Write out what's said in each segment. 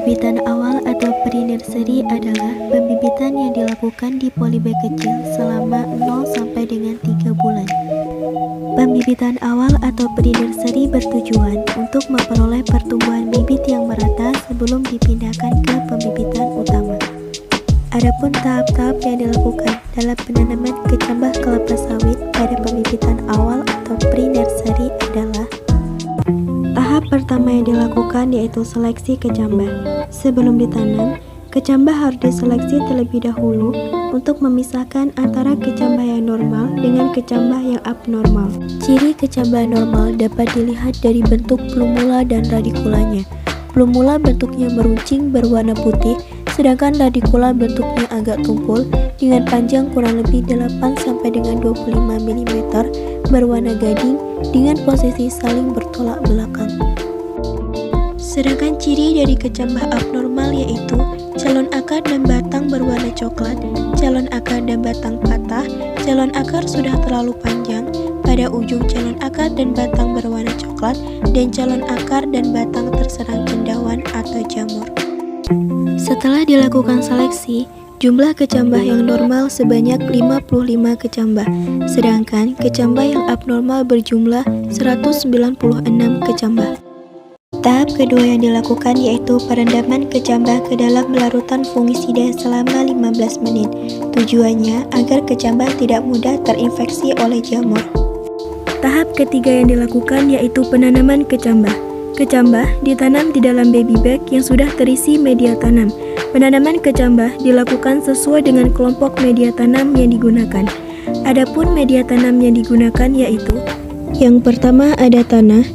Pembibitan awal atau pre-nursery adalah pembibitan yang dilakukan di polybag kecil selama 0 sampai dengan 3 bulan. Pembibitan awal atau pre-nursery bertujuan untuk memperoleh pertumbuhan bibit yang merata sebelum dipindahkan ke pembibitan utama. Adapun tahap-tahap yang dilakukan dalam penanaman kecambah kelapa sawit pada pembibitan awal atau pre-nursery adalah: tahap pertama yang dilakukan yaitu seleksi kecambah. Sebelum ditanam, kecambah harus diseleksi terlebih dahulu untuk memisahkan antara kecambah yang normal dengan kecambah yang abnormal. Ciri kecambah normal dapat dilihat dari bentuk plumula dan radikulanya. Plumula bentuknya meruncing berwarna putih, sedangkan radikula bentuknya agak tumpul dengan panjang kurang lebih 8 sampai dengan 25 mm berwarna gading dengan posisi saling bertolak belakang. Sedangkan ciri dari kecambah abnormal yaitu calon akar dan batang berwarna coklat, calon akar dan batang patah, calon akar sudah terlalu panjang, pada ujung calon akar dan batang berwarna coklat, dan calon akar dan batang terserang cendawan atau jamur. Setelah dilakukan seleksi, jumlah kecambah yang normal sebanyak 55 kecambah, sedangkan kecambah yang abnormal berjumlah 196 kecambah. Tahap kedua yang dilakukan yaitu perendaman kecambah ke dalam larutan fungisida selama 15 menit. Tujuannya agar kecambah tidak mudah terinfeksi oleh jamur. Tahap ketiga yang dilakukan yaitu penanaman kecambah. Kecambah ditanam di dalam baby bag yang sudah terisi media tanam. Penanaman kecambah dilakukan sesuai dengan kelompok media tanam yang digunakan. Adapun media tanam yang digunakan yaitu: yang pertama ada tanah,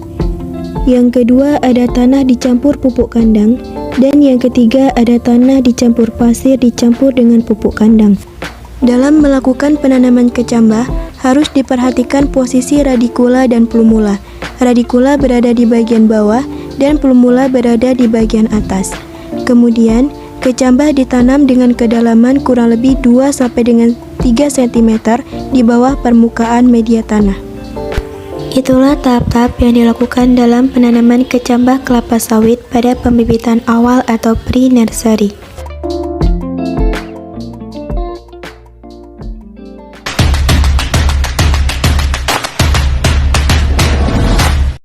yang kedua ada tanah dicampur pupuk kandang, dan yang ketiga ada tanah dicampur pasir dicampur dengan pupuk kandang. Dalam melakukan penanaman kecambah, harus diperhatikan posisi radikula dan plumula. Radikula berada di bagian bawah dan plumula berada di bagian atas. Kemudian, kecambah ditanam dengan kedalaman kurang lebih 2 sampai dengan 3 cm di bawah permukaan media tanah. Itulah tahap-tahap yang dilakukan dalam penanaman kecambah kelapa sawit pada pembibitan awal atau pre-nursery.